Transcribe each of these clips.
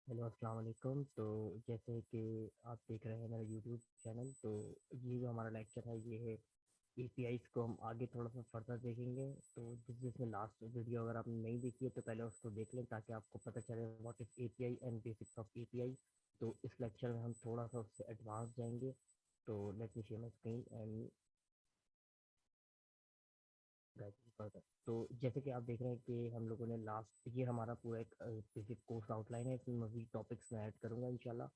Hello अस्सलाम वालेकुम। तो जैसे कि आप देख रहे हैं मेरा यूट्यूब चैनल, तो ये जो हमारा लेक्चर है ये है एपीआईज को हम आगे थोड़ा सा फर्दर देखेंगे। तो जिसमें लास्ट वीडियो अगर आपने नहीं देखी है तो पहले उसको देख लें ताकि आपको पता चले what is API and basics of API. तो इस लेक्चर में हम थोड़ा सा उससे एडवांस जाएंगे। तो let me share my screen and further. तो जैसे कि आप देख रहे हैं कि हम लोगों ने लास्ट ये हमारा पूरा एक बेसिक कोर्स आउटलाइन है, इसमें मज़ीद टॉपिक्स मैं ऐड करूँगा इंशाल्लाह।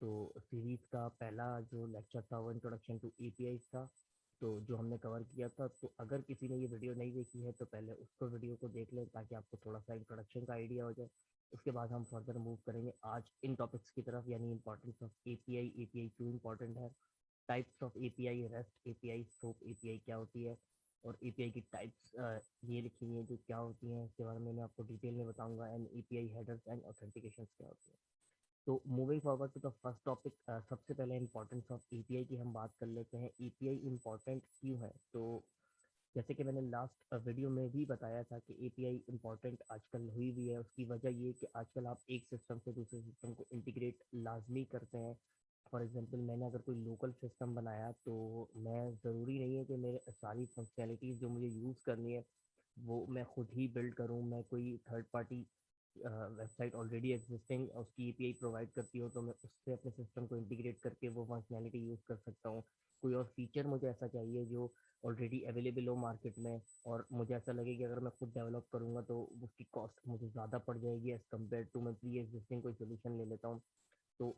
तो सीरीज़ का पहला जो लेक्चर था वो इंट्रोडक्शन टू एपीआई था, तो जो हमने कवर किया था। तो अगर किसी ने ये वीडियो नहीं देखी है तो पहले उसको वीडियो को देख लें ताकि आपको थोड़ा सा इंट्रोडक्शन का आइडिया हो जाए। उसके बाद हम फर्दर मूव करेंगे आज इन टॉपिक्स की तरफ, यानी इंपॉर्टेंस ऑफ एपीआई, एपीआई क्यों इंपॉर्टेंट है, types of API, rest API, soap API क्या होती है, और एपीआई की टाइप्स ये लिखी हुई है जो क्या होती हैं, इसके बारे में मैं आपको डिटेल में बताऊंगा। And API headers and authentication क्या होती है। तो moving forward to the first topic, सबसे पहले इंपॉर्टेंस ऑफ एपीआई की हम बात कर लेते हैं। एपीआई इंपॉर्टेंट क्यों है? तो जैसे कि मैंने लास्ट वीडियो में भी बताया था कि एपीआई इंपॉर्टेंट आजकल हुई भी है। उसकी वजह ये कि आजकल आप एक सिस्टम से दूसरे सिस्टम को इंटीग्रेट लाजमी करते हैं। फॉर एग्जांपल मैंने अगर कोई लोकल सिस्टम बनाया तो मैं ज़रूरी नहीं है कि मेरे सारी फंक्शनैलिटीज़ जो मुझे यूज़ करनी है वो मैं खुद ही बिल्ड करूँ। मैं कोई third party website already existing उसकी एपीआई प्रोवाइड करती हो तो मैं उससे अपने सिस्टम को इंटीग्रेट करके वो फंक्शनैलिटी यूज़ कर सकता हूँ। कोई और फीचर मुझे ऐसा चाहिए जो ऑलरेडी अवेलेबल हो मार्केट में, और मुझे ऐसा लगे कि अगर मैं खुद डेवलप करूँगा तो उसकी कॉस्ट मुझे ज़्यादा पड़ जाएगी एज़ कम्पेयर टू मैं प्री एग्जिस्टिंग कोई सोल्यूशन ले लेता हूँ। तो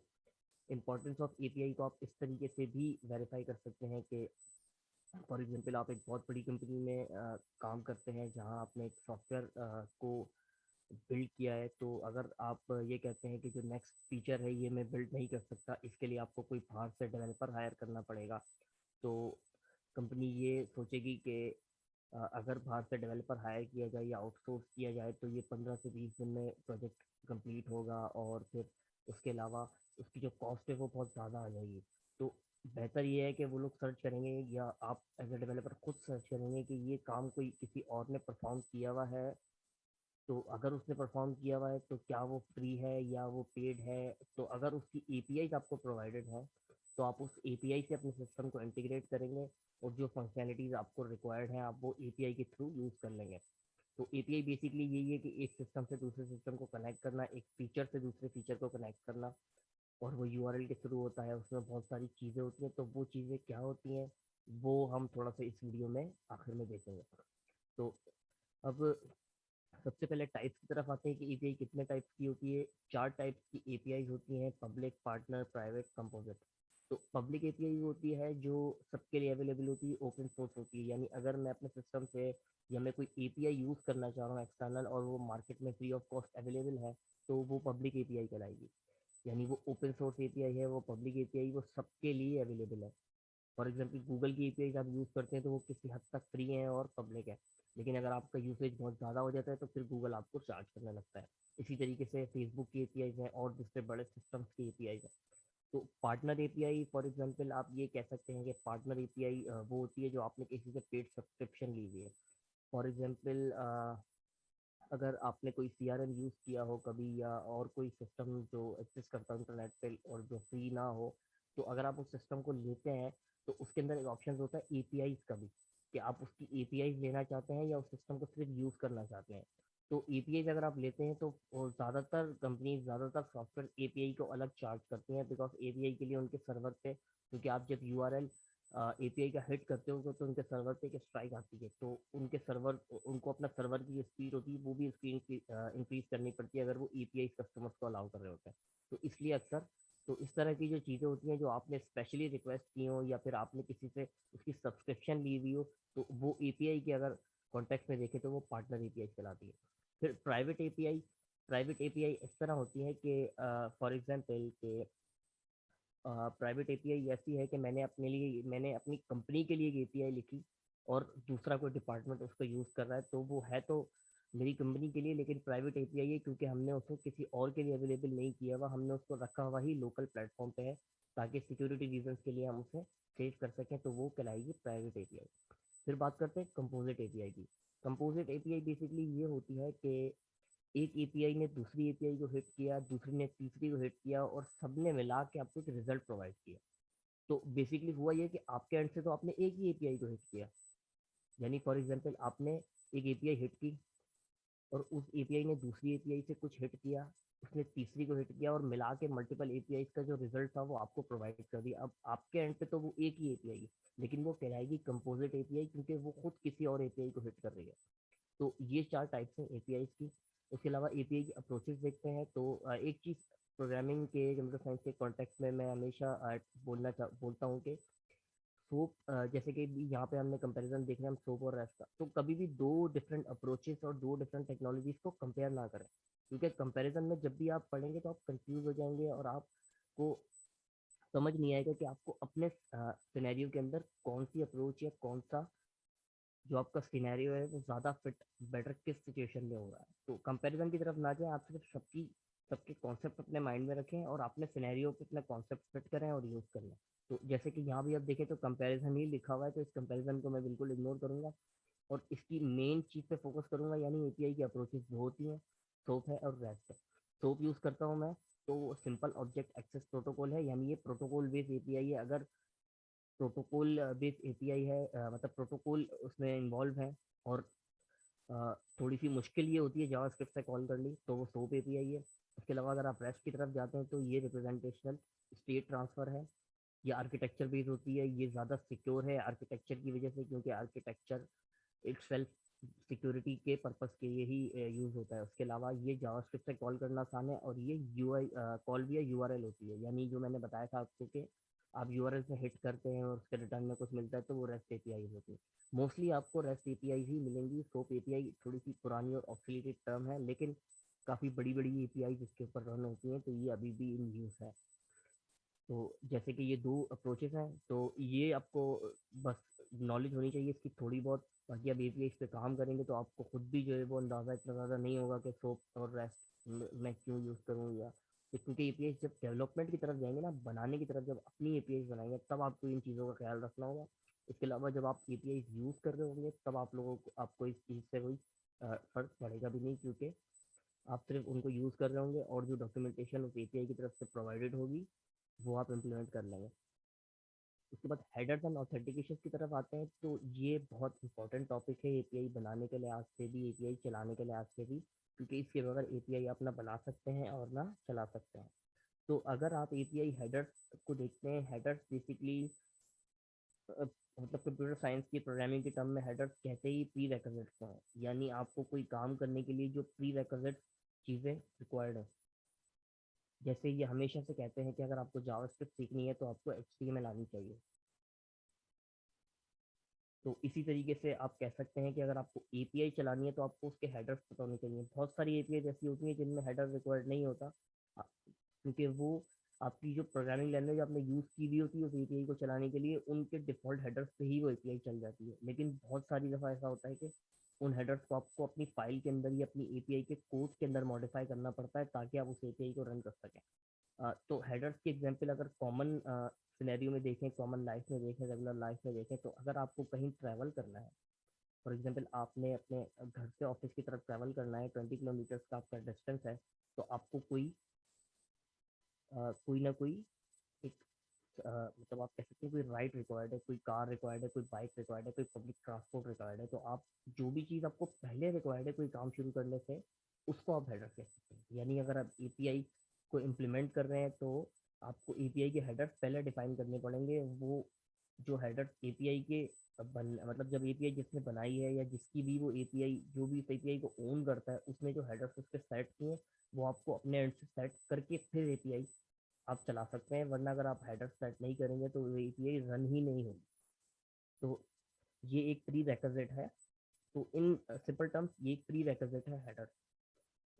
इम्पोर्टेंस ऑफ एपीआई को आप इस तरीके से भी वेरीफाई कर सकते हैं कि फॉर एग्जांपल आप एक बहुत बड़ी कंपनी में काम करते हैं जहां आपने एक सॉफ्टवेयर को बिल्ड किया है। तो अगर आप ये कहते हैं कि जो नेक्स्ट फीचर है ये मैं बिल्ड नहीं कर सकता, इसके लिए आपको कोई बाहर से डेवलपर हायर करना पड़ेगा। तो कंपनी ये सोचेगी कि अगर बाहर से डेवलपर हायर किया जाए या आउटसोर्स किया जाए तो ये 15 से 20 दिन में प्रोजेक्ट कंप्लीट होगा, और फिर उसके अलावा उसकी जो कॉस्ट है वो बहुत ज़्यादा आ जाएगी। तो बेहतर ये है कि वो लोग सर्च करेंगे या आप एज ए डेवलपर खुद सर्च करेंगे कि ये काम कोई किसी और ने परफॉर्म किया हुआ है। तो अगर उसने परफॉर्म किया हुआ है तो क्या वो फ्री है या वो पेड है। तो अगर उसकी एपीआई आपको प्रोवाइडेड है तो आप उस एपीआई से अपने सिस्टम को इंटीग्रेट करेंगे, और जो फंक्शनैलिटीज़ आपको रिक्वायर्ड हैं आप वो एपीआई के थ्रू यूज़ कर लेंगे। तो एपीआई बेसिकली यही है कि एक सिस्टम से दूसरे सिस्टम को कनेक्ट करना, एक फीचर से दूसरे फीचर को कनेक्ट करना, और वो यूआरएल के थ्रू होता है। उसमें बहुत सारी चीज़ें होती हैं, तो वो चीज़ें क्या होती हैं वो हम थोड़ा सा इस वीडियो में आखिर में देखेंगे। तो अब सबसे पहले टाइप्स की तरफ आते हैं कि एपीआई कितने टाइप्स की होती है। 4 टाइप्स की एपीआई होती हैं: पब्लिक, पार्टनर, प्राइवेट, कंपोजिट। तो पब्लिक एपीआई होती है जो सबके लिए अवेलेबल होती है, ओपन सोर्स होती है। यानी अगर मैं अपने सिस्टम से या मैं कोई एपीआई यूज़ करना चाह रहा हूँ एक्सटर्नल और वो मार्केट में फ्री ऑफ कॉस्ट अवेलेबल है तो वो पब्लिक एपीआई कहलाएगी। यानी वो ओपन सोर्स एपीआई है, वो पब्लिक एपीआई, वो सबके लिए अवेलेबल है। फॉर एग्जाम्पल गूगल की एपीआई आप यूज़ करते हैं तो वो किसी हद तक फ्री है और पब्लिक है। लेकिन अगर आपका यूसेज बहुत ज़्यादा हो जाता है तो फिर गूगल आपको चार्ज करने लगता है। इसी तरीके से फेसबुक की एपीआई है और दूसरे बड़े सिस्टम्स की एपीआई है। तो पार्टनर एपीआई फॉर एग्जांपल आप ये कह सकते हैं कि पार्टनर एपीआई वो होती है जो आपने किसी से पेड सब्सक्रिप्शन ली हुई है। फॉर एग्जांपल अगर आपने कोई सीआरएम यूज़ किया हो कभी, या और कोई सिस्टम जो एक्सिस्ट करता हो इंटरनेट पे और जो फ्री ना हो, तो अगर आप उस सिस्टम को लेते हैं तो उसके अंदर एक ऑप्शन होता है एपीआई का भी, कि आप उसकी एपीआई लेना चाहते हैं या उस सिस्टम को सिर्फ यूज़ करना चाहते हैं। तो एपीआई अगर आप लेते हैं तो ज़्यादातर कंपनी, ज़्यादातर सॉफ्टवेयर एपीआई को अलग चार्ज करती हैं, बिकॉज एपीआई के लिए उनके सर्वर पे, क्योंकि आप जब यूआरएल एपीआई का हिट करते हो तो उनके सर्वर पे एक स्ट्राइक आती है, तो उनके सर्वर, उनको अपना सर्वर की जो स्पीड होती है वो भी उसकी इंक्रीज करनी पड़ती है अगर वो एपीआई कस्टमर्स को अलाउ कर रहे होते हैं। तो इसलिए अक्सर तो इस तरह की जो चीज़ें होती हैं जो आपने स्पेशली रिक्वेस्ट की हो या फिर आपने किसी से उसकी सब्सक्रिप्शन ली हुई हो, तो वो एपीआई के अगर कॉन्टेक्स्ट में देखें तो वो पार्टनर एपीआई कहलाती है। फिर प्राइवेट एपीआई इस तरह होती है कि फॉर एग्जांपल के प्राइवेट एपीआई ऐसी है कि मैंने अपनी कंपनी के लिए एक एपीआई लिखी और दूसरा कोई डिपार्टमेंट उसको यूज़ कर रहा है, तो वो है तो मेरी कंपनी के लिए लेकिन प्राइवेट एपीआई है क्योंकि हमने उसको किसी और के लिए अवेलेबल नहीं किया हुआ, हमने उसको रखा हुआ ही लोकल प्लेटफॉर्म पे है ताकि सिक्योरिटी रीजंस के लिए हम उसे सेव कर सकें, तो वो कहलाएगी प्राइवेट एपीआई। फिर बात करते हैं कंपोजिट एपीआई की। कंपोजिट एपीआई बेसिकली ये होती है कि एक एपीआई ने दूसरी एपीआई को हिट किया, दूसरी ने तीसरी को हिट किया, और सबने मिला के आपको एक रिजल्ट प्रोवाइड किया। तो बेसिकली हुआ ये कि आपके एंड से तो आपने एक ही एपीआई को हिट किया, यानी फॉर एग्जांपल आपने एक एपीआई हिट की, और उस एपीआई ने दूसरी एपीआई से कुछ हिट किया, उसने तीसरी को हिट किया, और मिला के मल्टीपल एपीआई का जो रिजल्ट था वो आपको प्रोवाइड कर दिया। अब आपके एंड पे तो वो एक ही एपीआई है, लेकिन वो कहलाएगी कंपोजिट एपीआई, क्योंकि वो खुद किसी और एपीआई को हिट कर रही है। तो ये चार टाइप्स हैं एपीआई की। उसके अलावा एपीआई की अप्रोचेस देखते हैं, तो एक चीज़ प्रोग्रामिंग के, कंप्यूटर साइंस के कॉन्टेक्स्ट में मैं हमेशा बोलता हूँ कि सोप, जैसे कि यहाँ पे हमने कंपैरिजन देख रहे हैं हम सोप और रेस्ट का, तो कभी भी दो डिफरेंट अप्रोचेस और दो डिफरेंट टेक्नोलॉजीज को कंपेयर ना करें, क्योंकि कंपैरिजन में जब भी आप पढ़ेंगे तो आप कंफ्यूज हो जाएंगे, और आपको समझ नहीं आएगा कि आपको अपने सिनेरियो के अंदर कौन सी अप्रोच या कौन सा जो आपका सिनेरियो है वो ज़्यादा फिट बेटर किस सिचुएशन में हो रहा है। तो कंपैरिजन की तरफ ना जाएं, आप सिर्फ सबके कॉन्सेप्ट अपने माइंड में रखें, और अपने सिनेरियो पे अपना कॉन्सेप्ट फिट करें और यूज़ करें। तो जैसे कि यहाँ भी आप देखें तो कंपैरिजन ही लिखा हुआ है, तो इस कंपैरिजन को मैं बिल्कुल इग्नोर करूँगा, और इसकी मेन चीज़ पे फोकस करूँगा, यानी एपीआई की अप्रोचेस दो होती हैं, सोप है और रेस्ट है। सोप यूज़ करता हूँ मैं, तो वो सिंपल ऑब्जेक्ट एक्सेस प्रोटोकॉल है, यानी ये प्रोटोकॉल बेस्ड एपीआई है। अगर प्रोटोकॉल बेस्ड एपीआई है, मतलब प्रोटोकॉल उसमें इन्वॉल्व है, और थोड़ी सी मुश्किल ये होती है जावास्क्रिप्ट से कॉल करनी, तो वो सोप एपीआई है। उसके अलावा अगर आप रेस्ट की तरफ जाते हैं तो ये रिप्रेजेंटेशनल स्टेट ट्रांसफ़र है, ये आर्किटेक्चर बेस्ड होती है, ये ज़्यादा सिक्योर है आर्किटेक्चर की वजह से, क्योंकि आर्किटेक्चर एक सेल्फ सिक्योरिटी के पर्पस के लिए ही यूज़ होता है। उसके अलावा ये जावास्क्रिप्ट से कॉल करना आसान है, और ये यूआई कॉल भी यूआरएल होती है, यानी जो मैंने बताया था आपको कि आप यूआरएल से हिट करते हैं और उसके रिटर्न में कुछ मिलता है, तो वो रेस्ट एपीआई होती है। मोस्टली आपको रेस्ट एपीआई ही मिलेंगी। सोप एपीआई थोड़ी सी पुरानी और ऑब्सोलेटेड टर्म है, लेकिन काफ़ी बड़ी बड़ी एपीआई जिसके ऊपर रन होती हैं, तो ये अभी भी इन यूज़ है। तो जैसे कि ये दो अप्रोचेस हैं, तो ये आपको बस नॉलेज होनी चाहिए इसकी थोड़ी बहुत। बाकी आप एपीआई इस पे काम करेंगे तो आपको खुद भी जो है वो अंदाज़ा इतना ज़्यादा नहीं होगा कि सोप और रेस्ट मैं क्यों यूज़ करूँ, या क्योंकि एपीआई जब डेवलपमेंट की तरफ जाएंगे ना, बनाने की तरफ, जब अपनी एपीआई बनाएंगे, तब आपको इन चीज़ों का ख्याल रखना होगा। इसके अलावा जब आप एपीआई यूज़ कर रहे होंगे तब आप लोगों को आपको इस चीज़ से कोई फ़र्क पड़ेगा भी नहीं, क्योंकि आप सिर्फ उनको यूज़ कर रहे होंगे, और जो डॉक्यूमेंटेशन उस एपीआई की तरफ से प्रोवाइडेड होगी वो आप इम्प्लीमेंट कर लेंगे। उसके बाद हेडर्स एंड ऑथेंटिकेशन की तरफ आते हैं, तो ये बहुत इंपॉर्टेंट टॉपिक है एपीआई बनाने के लिहाज से भी, एपीआई चलाने के लिहाज से भी, क्योंकि इसके बगैर एपीआई आप ना बना सकते हैं और ना चला सकते हैं। तो अगर आप एपीआई हेडर्स को देखते हैं, हेडर्स बेसिकली मतलब कंप्यूटर साइंस की प्रोग्रामिंग के टर्म में हेडर्स कहते ही प्री रेक्विजिट्स को हैं, यानी आपको कोई काम करने के लिए जो प्री रेक्विजिट चीज़ें रिक्वायर्ड है। जैसे ये हमेशा से कहते हैं कि अगर आपको जावास्क्रिप्ट सीखनी है तो आपको एचटीएमएल आनी चाहिए, तो इसी तरीके से आप कह सकते हैं कि अगर आपको एपीआई चलानी है तो आपको उसके हेडर्स पता होने चाहिए। बहुत सारी एपीआई ऐसी होती हैं जिनमें हेडर रिक्वायर्ड नहीं होता, क्योंकि वो आपकी जो प्रोग्रामिंग लैंग्वेज आपने यूज़ की हुई होती है उस एपीआई को चलाने के लिए, उनके डिफ़ॉल्ट हेडर्स पे ही वो एपीआई चल जाती है। लेकिन बहुत सारी दफ़ा ऐसा होता है कि उन हेडर्स को आपको अपनी फाइल के अंदर या अपनी एपीआई के कोड के अंदर मॉडिफाई करना पड़ता है, ताकि आप उस एपीआई को रन कर सकें। तो हेडर्स की एग्जांपल अगर कॉमन सिनेरियो में देखें, कॉमन लाइफ में देखें, रेगुलर लाइफ में देखें, तो अगर आपको कहीं ट्रैवल करना है, फॉर एग्जांपल आपने अपने घर से ऑफिस की तरफ ट्रैवल करना है, 20 किलोमीटर्स का आपका डिस्टेंस है, तो आपको कोई ना कोई एक मतलब आप कह सकते हैं कोई राइड रिक्वायर्ड है, कोई कार रिक्वायर्ड है, कोई बाइक रिक्वायर्ड है, कोई पब्लिक ट्रांसपोर्ट रिक्वायर्ड है। तो आप जो भी चीज़ आपको पहले रिक्वायर्ड है कोई काम शुरू करने से, उसको आप हेडर कह सकते हैं। यानी अगर आप एपीआई को इम्प्लीमेंट कर रहे हैं तो आपको एपीआई के हेडर्स पहले डिफाइन करने पड़ेंगे। वो जो हेडर्स एपीआई के मतलब जब एपीआई जिसने बनाई है या जिसकी भी वो एपीआई जो भी इस एपीआई को ओन करता है, उसने जो हेडर्स उसके सेट किए वो आपको अपने एंड से सेट करके फिर एपीआई आप चला सकते हैं, वरना अगर आप हेडर सेट नहीं करेंगे तो एपीआई रन ही नहीं होगी। तो ये एक प्री रेक्विजिट है। तो इन सिंपल टर्म्स ये एक प्री रेक्विजिट है हेडर।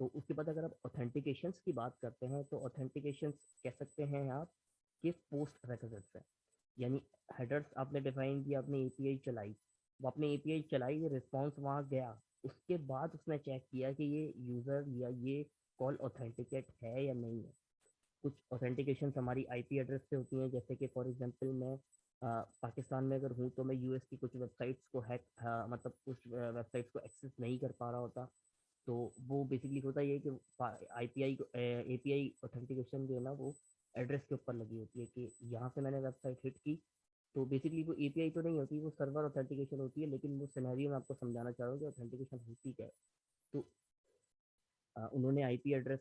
तो उसके बाद अगर आप ऑथेंटिकेशंस की बात करते हैं, तो ऑथेंटिकेशंस कह सकते हैं आप कि पोस्ट रेक्विजिट्स है। यानी हेडर्स आपने डिफाइन किया, आपने एपीआई चलाई, वो आपने एपीआई चलाई, ये रिस्पॉन्स वहाँ गया, उसके बाद उसने चेक किया कि ये यूज़र या ये कॉल ऑथेंटिकेट है या नहीं है। कुछ ऑथेंटिकेशन हमारी आईपी एड्रेस से होती हैं, जैसे कि फॉर एग्जांपल मैं पाकिस्तान में अगर हूँ तो मैं यूएस की कुछ वेबसाइट्स को मतलब कुछ वेबसाइट्स को एक्सेस नहीं कर पा रहा होता, तो वो बेसिकली होता ये है कि आईपीआई एपीआई ऑथेंटिकेशन जो है ना वो एड्रेस के ऊपर लगी होती है कि यहाँ से मैंने वेबसाइट हिट की। तो बेसिकली वो एपीआई तो नहीं होती, वो सर्वर ऑथेंटिकेशन होती है, लेकिन वो सिनेरियो में आपको समझाना चाह रहा हूँ कि ऑथेंटिकेशन होती क्या है। तो उन्होंने आईपी एड्रेस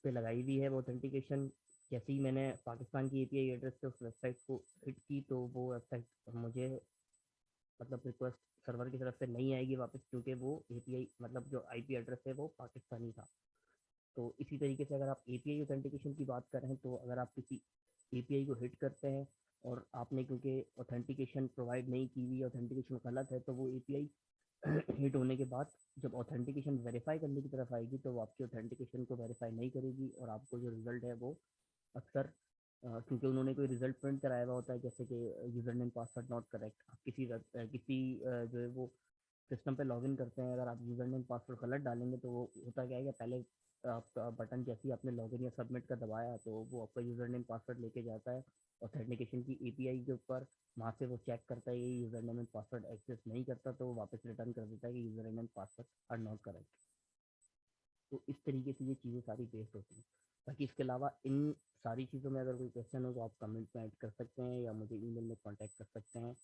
पे लगाई हुई है वो ऑथेंटिकेशन। जैसे ही मैंने पाकिस्तान की एपीआई एड्रेस पे उस वेबसाइट को हिट की तो वो वेबसाइट मुझे मतलब रिक्वेस्ट सर्वर की तरफ से नहीं आएगी वापस, क्योंकि वो एपीआई मतलब जो आईपी एड्रेस है वो पाकिस्तानी था। तो इसी तरीके से अगर आप एपीआई ऑथेंटिकेशन की बात करें तो अगर आप किसी एपीआई को हिट करते हैं और आपने क्योंकि ऑथेंटिकेशन प्रोवाइड नहीं की हुई, ऑथेंटिकेशन गलत है, तो वो एपीआई हिट होने के बाद जब ऑथेंटिकेशन वेरीफाई करने की तरफ आएगी तो वो आपकी ऑथेंटिकेशन को वेरीफाई नहीं करेगी और आपको जो रिजल्ट है वो अक्सर क्योंकि उन्होंने कोई रिजल्ट प्रिंट कराया हुआ होता है, जैसे कि user name password not correct, किसी जो है वो सिस्टम पे लॉगिन करते हैं, अगर आप यूजर नेम पासवर्ड गलत डालेंगे तो वो होता क्या है कि पहले आपका बटन जैसे ही आपने लॉगिन या सबमिट का दबाया तो वो आपका यूजर नेम पासवर्ड लेके जाता है ऑथेंटिकेशन की एपीआई के ऊपर। वहाँ से वो चेक करता है ये user name and password access नहीं करता तो वो वापस रिटर्न कर देता है कि user name and password are not correct. तो इस तरीके से ये चीज़ें सारी बेस्ड होती हैं। बाकी इसके अलावा इन सारी चीज़ों में अगर कोई क्वेश्चन हो तो आप कमेंट में ऐड कर सकते हैं या मुझे ईमेल में कांटेक्ट कर सकते हैं।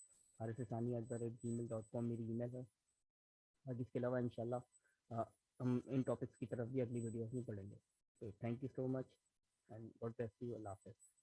harisasani@gmail.com मेरी ईमेल है। और इसके अलावा इंशाल्लाह हम इन टॉपिक्स की तरफ भी अगली वीडियोस में पढ़ेंगे। तो thank you so much and God bless you. अल्लाह हाफ़िज़।